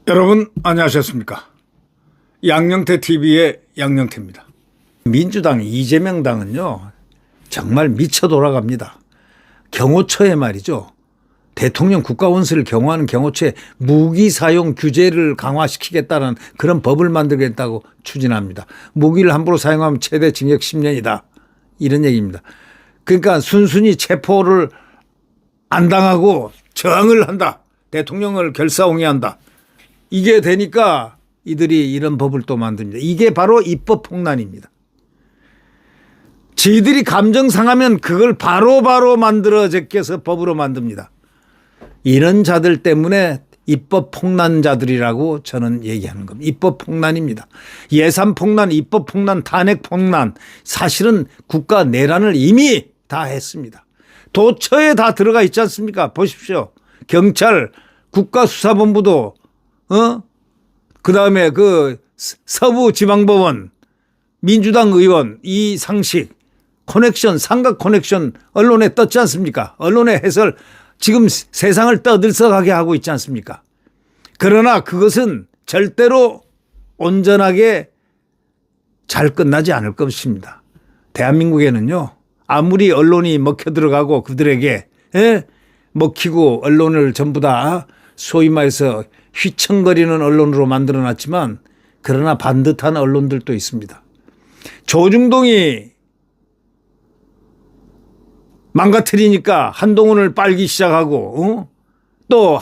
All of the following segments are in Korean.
여러분 안녕하셨습니까? 양영태 TV의 양영태입니다. 민주당 이재명 당은요 정말 미쳐 돌아갑니다. 경호처에 말이죠. 대통령 국가원수를 경호하는 경호처에 무기 사용 규제를 강화시키겠다는 그런 법을 만들겠다고 추진합니다. 무기를 함부로 사용하면 최대 징역 10년이다. 이런 얘기입니다. 그러니까 순순히 체포를 안 당하고 저항을 한다. 대통령을 결사옹위한다. 이게 되니까 이들이 이런 법을 또 만듭니다. 이게 바로 입법 폭란입니다. 지들이 감정 상하면 그걸 바로바로 만들어 제껴서 법으로 만듭니다. 이런 자들 때문에 입법 폭란자들이라고 저는 얘기하는 겁니다. 입법 폭란입니다. 예산 폭란, 입법 폭란, 탄핵 폭란. 사실은 국가 내란을 이미 다 했습니다. 도처에 다 들어가 있지 않습니까? 보십시오. 경찰, 국가수사본부도 그다음에 그 서부지방법원, 민주당 의원, 이상식, 커넥션, 삼각 커넥션 언론에 떴지 않습니까? 언론의 해설 지금 세상을 떠들썩하게 하고 있지 않습니까? 그러나 그것은 절대로 온전하게 잘 끝나지 않을 것입니다. 대한민국에는요 아무리 언론이 먹혀 들어가고 그들에게 먹히고 언론을 전부 다 소위 말해서 휘청거리는 언론으로 만들어놨지만 그러나 반듯한 언론들도 있습니다. 조중동이 망가뜨리니까 한동훈을 빨기 시작하고 또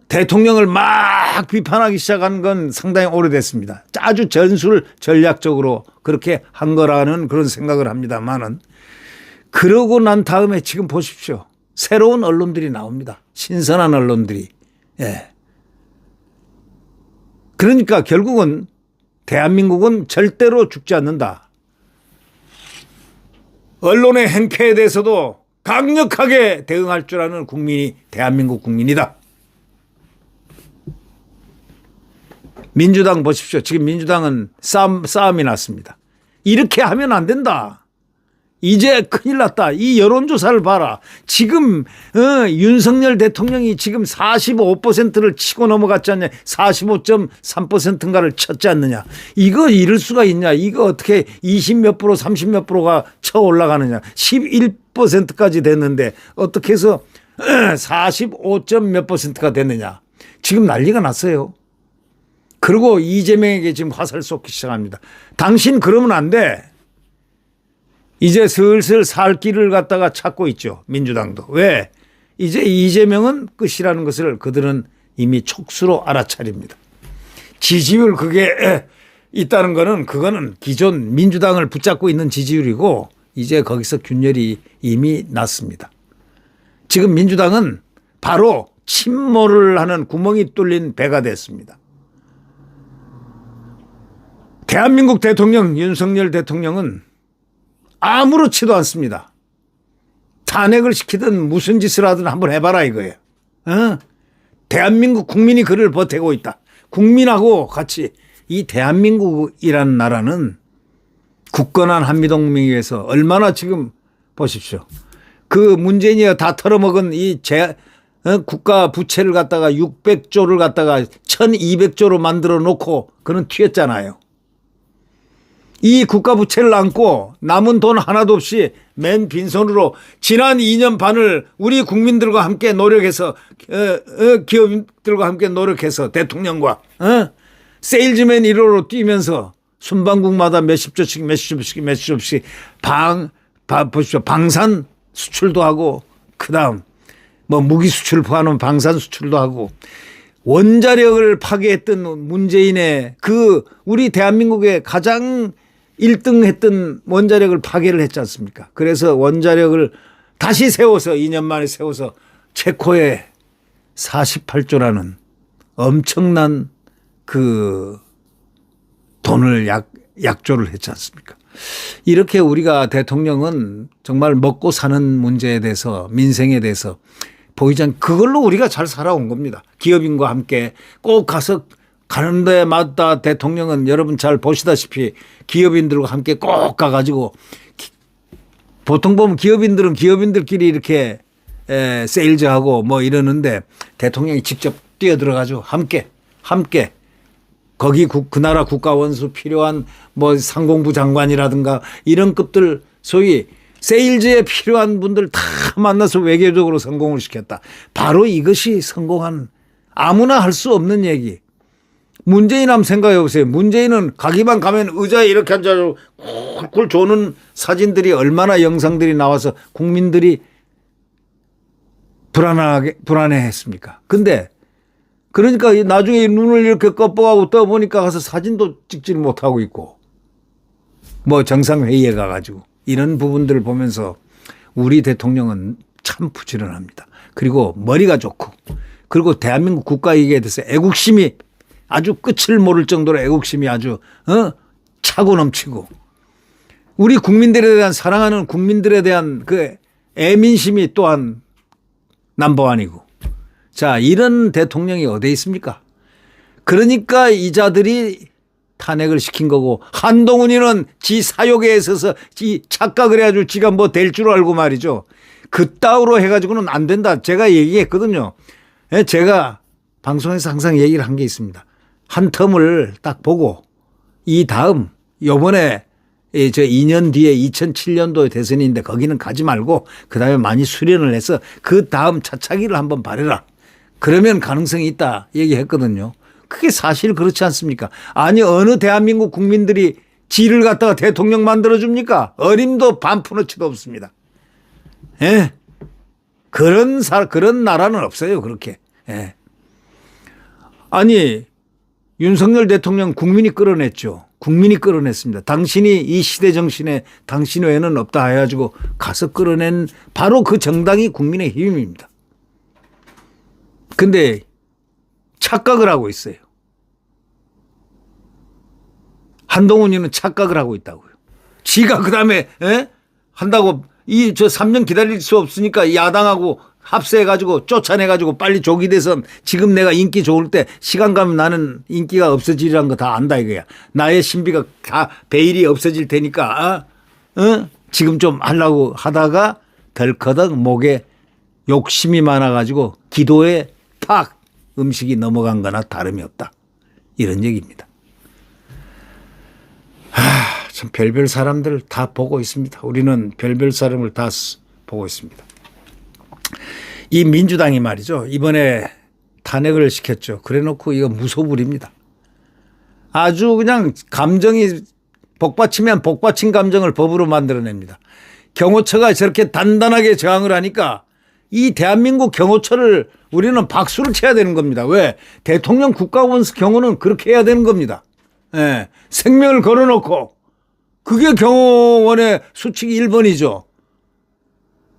대통령을 막 비판하기 시작한 건 상당히 오래됐습니다. 아주 전술적으로 그렇게 한 거라는 그런 생각을 합니다만은 그러고 난 다음에 지금 보십시오. 새로운 언론들이 나옵니다. 신선한 언론들이. 예. 그러니까 결국은 대한민국은 절대로 죽지 않는다. 언론의 행패에 대해서도 강력하게 대응할 줄 아는 국민이 대한민국 국민이다. 민주당 보십시오. 지금 민주당은 싸움이 났습니다. 이렇게 하면 안 된다. 이제 큰일 났다. 이 여론조사를 봐라. 지금 윤석열 대통령이 지금 45%를 치고 넘어갔지 않냐. 45.3%인가를 쳤지 않느냐. 이거 이럴 수가 있냐. 이거 어떻게 20 몇 프로 30 몇 프로가 쳐 올라가느냐. 11%까지 됐는데 어떻게 해서 45. 몇 %가 됐느냐. 지금 난리가 났어요. 그리고 이재명에게 지금 화살 쏘기 시작합니다. 당신 그러면 안 돼. 이제 슬슬 살 길을 갖다가 찾고 있죠. 민주당도. 왜? 이제 이재명은 끝이라는 것을 그들은 이미 촉수로 알아차립니다. 지지율 그게 있다는 거는 그거는 기존 민주당을 붙잡고 있는 지지율이고 이제 거기서 균열이 이미 났습니다. 지금 민주당은 바로 침몰을 하는 구멍이 뚫린 배가 됐습니다. 대한민국 대통령 윤석열 대통령은 아무렇지도 않습니다. 탄핵을 시키든 무슨 짓을 하든 한번 해봐라 이거예요. 대한민국 국민이 그를 버티고 있다. 국민하고 같이 이 대한민국이라는 나라는 굳건한 한미동맹에 의해서 얼마나 지금 보십시오. 그 문재인이 다 털어먹은 이 국가 부채를 갖다가 600조를 갖다가 1200조로 만들어 놓고 그는 튀었잖아요. 이 국가 부채를 안고 남은 돈 하나도 없이 맨 빈손으로 지난 2년 반을 우리 국민들과 함께 노력해서 기업들과 함께 노력해서 대통령과 세일즈맨 1호로 뛰면서 순방국마다 몇십 조씩 보십시오. 방산 수출도 하고 그다음 뭐 무기 수출 포함하는 방산 수출도 하고 원자력을 파괴했던 문재인의 그 우리 대한민국의 가장 1등 했던 원자력을 파괴를 했지 않습니까? 그래서 원자력을 다시 세워서 2년 만에 세워서 체코에 48조라는 엄청난 그 돈을 약조를 했지 않습니까? 이렇게 우리가 대통령은 정말 먹고 사는 문제에 대해서 민생에 대해서 보이지 않 그걸로 우리가 잘 살아온 겁니다. 기업인과 함께 꼭 가서 가는 데마다 대통령은 여러분 잘 보시다시피 기업인들과 함께 꼭 가가지고 보통 보면 기업인들은 기업인들끼리 이렇게 세일즈하고 뭐 이러는데 대통령이 직접 뛰어들어가지고 함께 거기 그 나라 국가원수 필요한 뭐 상공부 장관이라든가 이런 급들 소위 세일즈에 필요한 분들 다 만나서 외교적으로 성공을 시켰다. 바로 이것이 성공한 아무나 할 수 없는 얘기. 문재인 한번 생각해 보세요. 문재인은 가기만 가면 의자에 이렇게 앉아서 쿨쿨 조는 사진들이 얼마나 영상들이 나와서 국민들이 불안해했습니까? 근데 그러니까 나중에 눈을 이렇게 껌뻑하고 떠보니까 가서 사진도 찍지를 못하고 있고 뭐 정상회의에 가가지고 이런 부분들을 보면서 우리 대통령은 참 부지런합니다. 그리고 머리가 좋고 그리고 대한민국 국가이기에 대해서 애국심이 아주 끝을 모를 정도로 애국심이 아주 차고 넘치고 우리 국민들에 대한 사랑하는 국민들에 대한 그 애민심이 또한 넘버원이고 자 이런 대통령이 어디에 있습니까? 그러니까 이자들이 탄핵을 시킨 거고 한동훈이는 지 사욕에 있어서 지 착각을 해가지고 지가 뭐 될 줄 알고 말이죠. 그따위로 해가지고는 안 된다. 제가 얘기했거든요. 제가 방송에서 항상 얘기를 한 게 있습니다. 한 텀을 딱 보고 이 다음 요번에 저 2년 뒤에 2007년도 대선인데 거기는 가지 말고 그다음에 많이 수련을 해서 그 다음 차차기를 한번 바래라. 그러면 가능성이 있다 얘기했거든요. 그게 사실 그렇지 않습니까? 아니 어느 대한민국 국민들이 지를 갖다가 대통령 만들어줍니까? 어림도 반푼어치도 없습니다. 예. 그런 나라는 없어요. 그렇게. 예. 아니 윤석열 대통령 국민이 끌어냈죠. 국민이 끌어냈습니다. 당신이 이 시대 정신에 당신 외에는 없다 해가지고 가서 끌어낸 바로 그 정당이 국민의힘입니다. 근데 착각을 하고 있어요. 한동훈이는 착각을 하고 있다고요. 지가 그다음에 한다고 저 3년 기다릴 수 없으니까 야당하고 합세해가지고 쫓아내가지고 빨리 조기 대선 지금 내가 인기 좋을 때 시간 가면 나는 인기가 없어지리라는 거 다 안다 이거야. 나의 신비가 다 베일이 없어질 테니까 지금 좀 하려고 하다가 덜커덕 목에 욕심이 많아가지고 기도에 팍 음식이 넘어간 거나 다름이 없다. 이런 얘기입니다. 참 별별 사람들 다 보고 있습니다. 우리는 별별 사람을 다 보고 있습니다. 이 민주당이 말이죠. 이번에 탄핵을 시켰죠. 그래 놓고 이거 무소불위입니다. 아주 그냥 감정이 복받치면 복받친 감정을 법으로 만들어냅니다. 경호처가 저렇게 단단하게 저항을 하니까 이 대한민국 경호처를 우리는 박수를 쳐야 되는 겁니다. 왜? 대통령 국가원수 경호는 그렇게 해야 되는 겁니다. 예. 생명을 걸어놓고 그게 경호원의 수칙 1번이죠.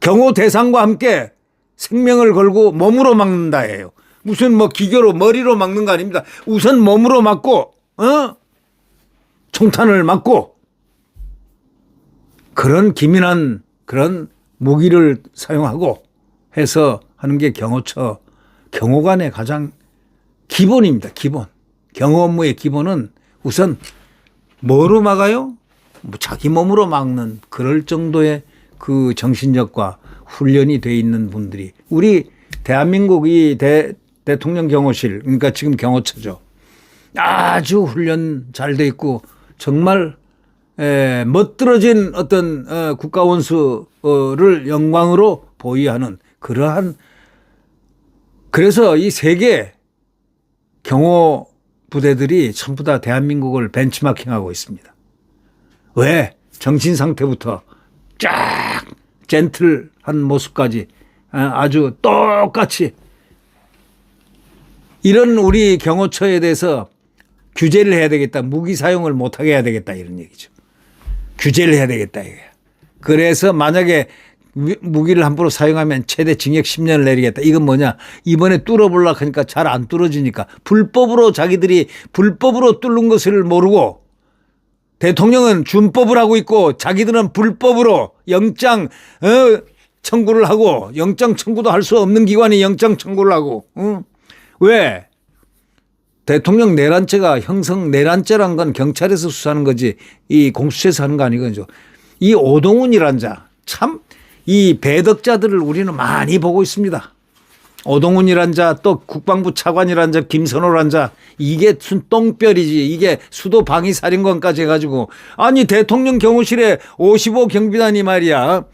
경호 대상과 함께 생명을 걸고 몸으로 막는다예요. 무슨 뭐 기계로 머리로 막는 거 아닙니다. 우선 몸으로 막고 총탄을 맞고 그런 기민한 그런 무기를 사용하고 해서 하는 게 경호처 경호관의 가장 기본입니다. 기본. 경호 업무의 기본은 우선 뭐로 막아요? 뭐 자기 몸으로 막는 그럴 정도의 그 정신력과 훈련이 돼 있는 분들이 우리 대한민국 이 대통령 경호실 그러니까 지금 경호처죠. 아주 훈련 잘 돼 있고 정말 멋들어진 어떤 국가원수를 영광으로 보유하는 그러한 그래서 이 세계 경호 부대들이 전부 다 대한민국을 벤치마킹하고 있습니다. 왜? 정신 상태부터 쫙 젠틀한 모습까지 아주 똑같이 이런 우리 경호처에 대해서 규제를 해야 되겠다. 무기 사용을 못하게 해야 되겠다. 이런 얘기죠. 규제를 해야 되겠다. 이거야. 그래서 만약에 무기를 함부로 사용하면 최대 징역 10년을 내리겠다. 이건 뭐냐. 이번에 뚫어보려고 하니까 잘 안 뚫어지니까 불법으로 자기들이 불법으로 뚫는 것을 모르고 대통령은 준법을 하고 있고 자기들은 불법으로 영장 청구를 하고 영장 청구도 할 수 없는 기관이 영장 청구를 하고 왜? 대통령 내란죄가 형성 내란죄란 건 경찰에서 수사하는 거지 이 공수처에서 하는 거 아니거든요. 이 오동훈이란 자 참 이 배덕자들을 우리는 많이 보고 있습니다. 오동훈이란 자 또 국방부 차관이란 자 김선호란 자 이게 순 똥별이지 이게 수도 방위사령관까지 해가지고 아니 대통령 경호실에 55 경비단이 말이야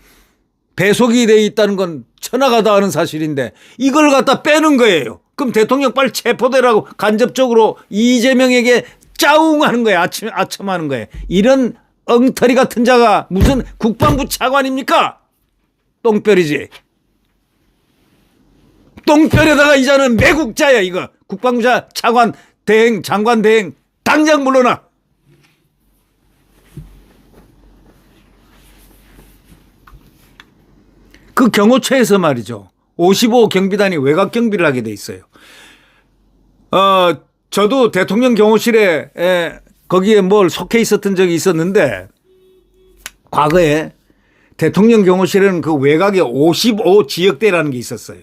배속이 돼 있다는 건 천하가 다 아는 사실인데 이걸 갖다 빼는 거예요. 그럼 대통령 빨리 체포되라고 간접적으로 이재명에게 짜웅하는 거예요. 아첨하는 거예요. 이런 엉터리 같은 자가 무슨 국방부 차관입니까? 똥별이지. 똥별에다가 이자는 매국자야 이거. 국방부 차관 대행 장관 대행 당장 물러나. 그 경호처에서 말이죠. 55 경비단이 외곽 경비를 하게 돼 있어요. 저도 대통령 경호실에 거기에 뭘 속해 있었던 적이 있었는데 과거에 대통령 경호실에는 그 외곽에 55 지역대라는 게 있었어요.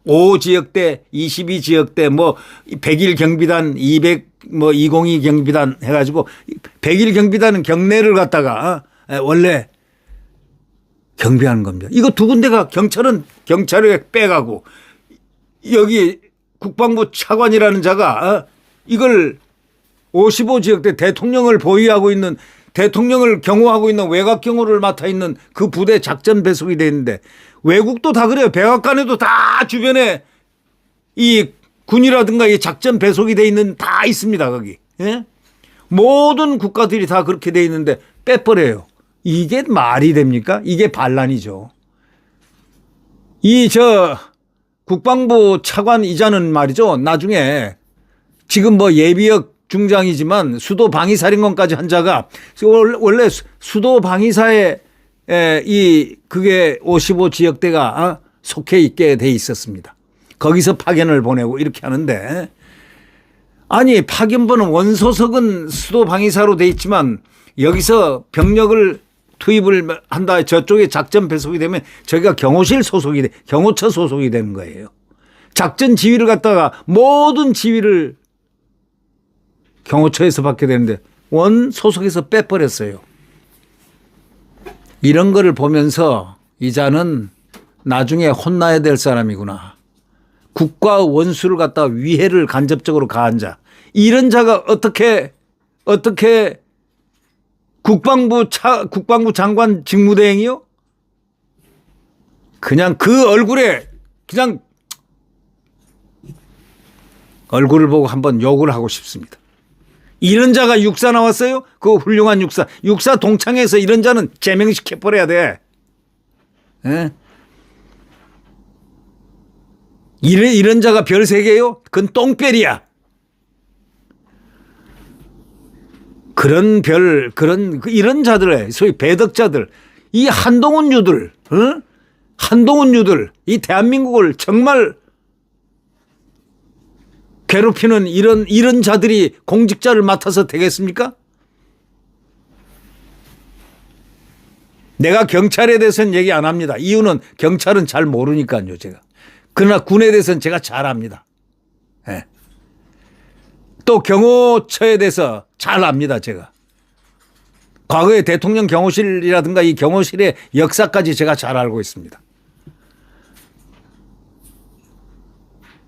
5 지역대, 22 지역대, 뭐 101 경비단, 200 뭐 202 경비단 해가지고 101 경비단은 경내를 갖다가 원래 경비하는 겁니다. 이거 두 군데가 경찰은 경찰에 빼가고 여기 국방부 차관이라는 자가 이걸 55 지역대 대통령을 보유하고 있는 대통령을 경호하고 있는 외곽 경호를 맡아 있는 그 부대 작전 배속이 돼 있는데 외국도 다 그래요. 백악관에도 다 주변에 이 군이라든가 이 작전 배속이 돼 있는 다 있습니다. 거기. 예? 모든 국가들이 다 그렇게 돼 있는데 빼버려요. 이게 말이 됩니까? 이게 반란이죠. 국방부 차관 이자는 말이죠. 나중에 지금 뭐 예비역 중장이지만 수도 방위사령관까지 한 자가 원래 수도 방위사에 그게 55 지역대가 속해 있게 돼 있었습니다. 거기서 파견을 보내고 이렇게 하는데 아니 파견번은 원소속은 수도 방위사로 돼 있지만 여기서 병력을 투입을 한다 저쪽에 작전 배속이 되면 저기가 경호처 소속이 되는 거예요. 작전 지휘를 갖다가 모든 지휘를 경호처에서 받게 되는데 원 소속에서 빼버렸어요. 이런 거를 보면서 이자는 나중에 혼나야 될 사람이구나. 국가 원수를 갖다가 위해를 간접적으로 가한 자. 이런 자가 어떻게 국방부 장관 직무대행이요? 그냥 그 얼굴에 그냥 얼굴을 보고 한번 욕을 하고 싶습니다. 이런 자가 육사 나왔어요? 그 훌륭한 육사 동창회에서 이런 자는 제명시켜버려야 돼. 예? 이런 자가 별 3개요? 그건 똥별이야. 이런 자들, 소위 배덕자들, 이 한동훈유들, 이 대한민국을 정말 괴롭히는 이런 자들이 공직자를 맡아서 되겠습니까? 내가 경찰에 대해서는 얘기 안 합니다. 이유는 경찰은 잘 모르니까요, 제가. 그러나 군에 대해서는 제가 잘 압니다. 네. 또 경호처에 대해서 잘 압니다, 제가. 과거에 대통령 경호실이라든가 이 경호실의 역사까지 제가 잘 알고 있습니다.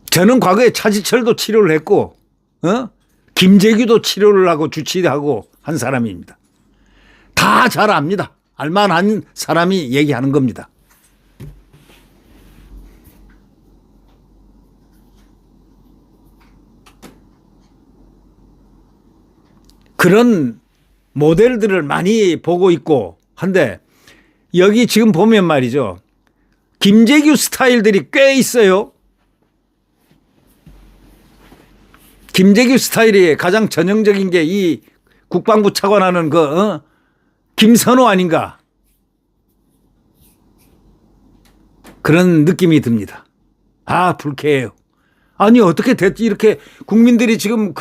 저는 과거에 차지철도 치료를 했고, 김재규도 치료를 하고 주치하고 한 사람입니다. 다 잘 압니다. 알만한 사람이 얘기하는 겁니다. 그런 모델들을 많이 보고 있고 한데 여기 지금 보면 말이죠. 김재규 스타일들이 꽤 있어요. 김재규 스타일이 가장 전형적인 게 이 국방부 차관하는 김선호 아닌가. 그런 느낌이 듭니다. 불쾌해요. 아니 어떻게 이렇게 국민들이 지금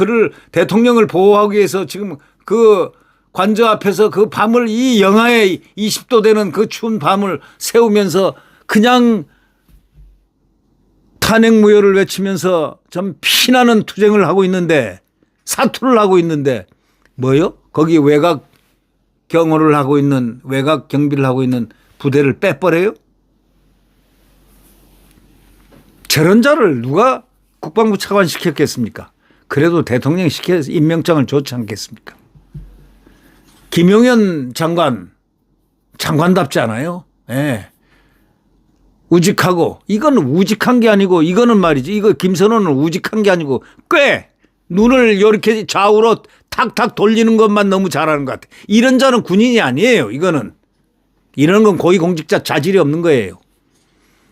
대통령을 보호하기 위해서 지금 그 관저 앞에서 그 밤을 이 영하에 20도 되는 그 추운 밤을 새우면서 그냥 탄핵 무효를 외치면서 좀 피나는 투쟁을 하고 있는데, 사투를 하고 있는데 뭐요? 거기 외곽 경호를 하고 있는, 외곽 경비를 하고 있는 부대를 빼버려요? 저런 자를 누가 국방부 차관 시켰겠습니까? 그래도 대통령이 시켜서 임명장을 줬지 않겠습니까? 김용현 장관, 장관답지 않아요? 예. 우직하고, 이건 우직한 게 아니고, 이거는 말이지, 이거 김선호는 우직한 게 아니고 꽤 눈을 이렇게 좌우로 탁탁 돌리는 것만 너무 잘하는 것 같아. 이런 자는 군인이 아니에요. 이거는. 이런 건 고위공직자 자질이 없는 거예요.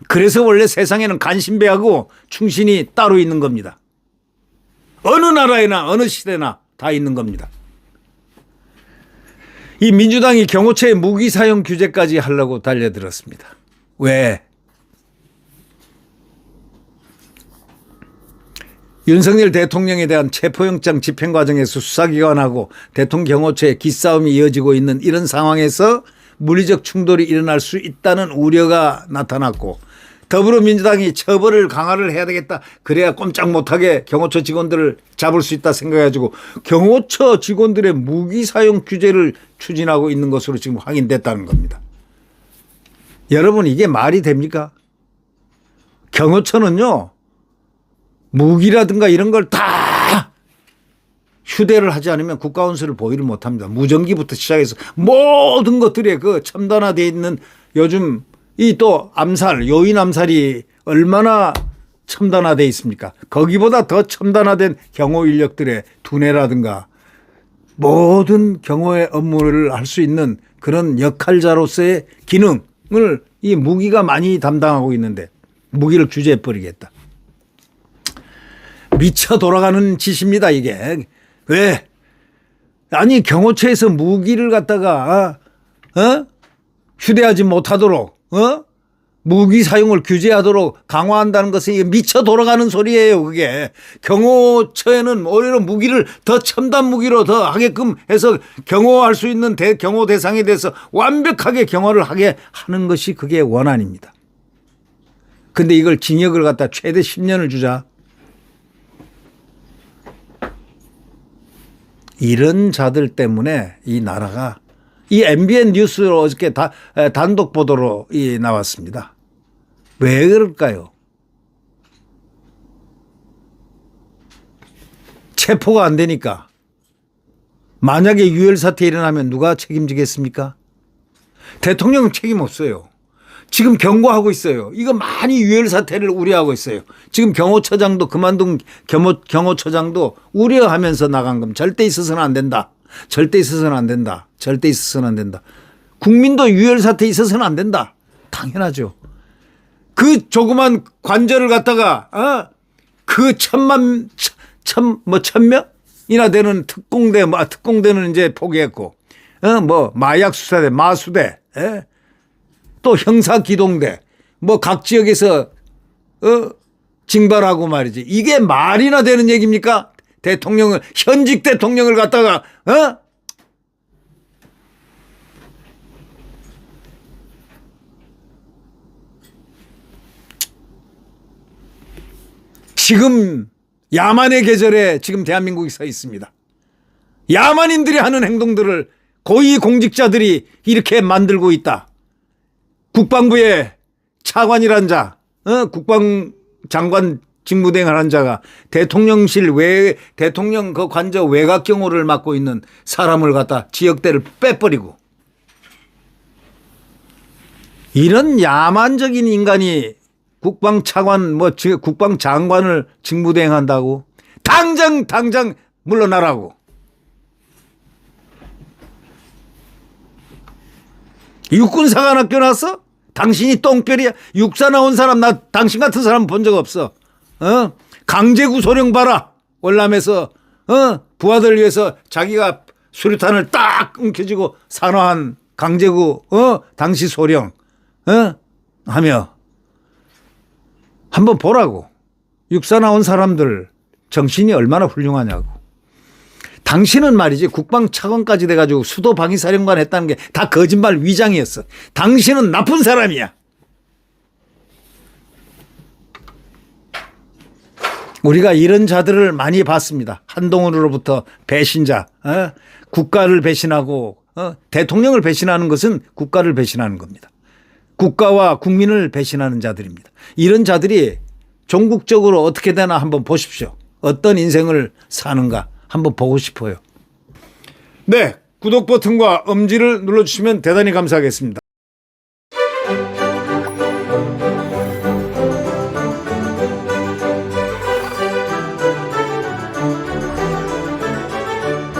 그래서 원래 세상에는 간신배하고 충신이 따로 있는 겁니다. 어느 나라에나 어느 시대나 다 있는 겁니다. 이 민주당이 경호처의 무기 사용 규제까지 하려고 달려들었습니다. 왜? 윤석열 대통령에 대한 체포영장 집행 과정에서 수사기관하고 대통령 경호처의 기싸움이 이어지고 있는 이런 상황에서 물리적 충돌이 일어날 수 있다는 우려가 나타났고, 더불어민주당이 처벌을 강화를 해야 되겠다. 그래야 꼼짝 못하게 경호처 직원들을 잡을 수 있다 생각해가지고 경호처 직원들의 무기 사용 규제를 추진하고 있는 것으로 지금 확인됐다는 겁니다. 여러분, 이게 말이 됩니까? 경호처는요, 무기라든가 이런 걸 다 휴대를 하지 않으면 국가원수를 보유를 못합니다. 무전기부터 시작해서 모든 것들이 그 첨단화되어 있는, 요즘 이 또 암살, 요인 암살이 얼마나 첨단화되어 있습니까? 거기보다 더 첨단화된 경호 인력들의 두뇌라든가 모든 경호의 업무를 할 수 있는 그런 역할자로서의 기능을 이 무기가 많이 담당하고 있는데 무기를 규제해버리겠다. 미쳐 돌아가는 짓입니다, 이게. 왜? 아니, 경호처에서 무기를 갖다가 휴대하지 못하도록 무기 사용을 규제하도록 강화한다는 것은 이게 미쳐 돌아가는 소리예요, 그게. 경호처에는 오히려 무기를 더 첨단 무기로 더 하게끔 해서 경호할 수 있는 경호 대상에 대해서 완벽하게 경호를 하게 하는 것이 그게 원안입니다. 근데 이걸 징역을 갖다 최대 10년을 주자. 이런 자들 때문에 이 나라가, 이 MBN 뉴스로 어저께 단독 보도로 나왔습니다. 왜 그럴까요? 체포가 안 되니까. 만약에 유혈 사태 일어나면 누가 책임지겠습니까? 대통령은 책임 없어요. 지금 경고하고 있어요. 이거 많이 유혈 사태를 우려하고 있어요. 지금 경호처장도, 그만둔 경호처장도 우려하면서 나간 겁니다. 절대 있어서는 안 된다. 절대 있어서는 안 된다. 절대 있어서는 안 된다. 국민도 유혈 사태 있어서는 안 된다. 당연하죠. 그 조그만 관절을 갖다가 그 천명이나 되는 특공대는 이제 포기했고, 마약 수사대, 마수대, 또 형사기동대, 각 지역에서 징발하고 말이지. 이게 말이나 되는 얘기입니까? 대통령을, 현직 대통령을 갖다가 지금 야만의 계절에 지금 대한민국이 서 있습니다. 야만인들이 하는 행동들을 고위 공직자들이 이렇게 만들고 있다. 국방부의 차관이란 자, 국방장관 직무대행을 한 자가 대통령실 외, 대통령 그 관저 외곽 경호를 맡고 있는 사람을 갖다 지역대를 빼버리고, 이런 야만적인 인간이 국방차관, 국방장관을 직무대행한다고? 당장 물러나라고. 육군사관학교 나왔어? 당신이 똥별이야. 육사 나온 사람, 나 당신 같은 사람 본 적 없어. 강제구 소령 봐라. 월남에서 부하들 위해서 자기가 수류탄을 딱 움켜쥐고 산화한 강제구 당시 소령 하며 한번 보라고. 육사 나온 사람들 정신이 얼마나 훌륭하냐고. 당신은 말이지 국방차관까지 돼가지고 수도방위사령관 했다는 게 다 거짓말 위장이었어. 당신은 나쁜 사람이야. 우리가 이런 자들을 많이 봤습니다. 한동훈으로부터 배신자, 국가를 배신하고 대통령을 배신하는 것은 국가를 배신하는 겁니다. 국가와 국민을 배신하는 자들입니다. 이런 자들이 종국적으로 어떻게 되나 한번 보십시오. 어떤 인생을 사는가 한번 보고 싶어요. 네, 구독 버튼과 엄지를 눌러주시면 대단히 감사하겠습니다.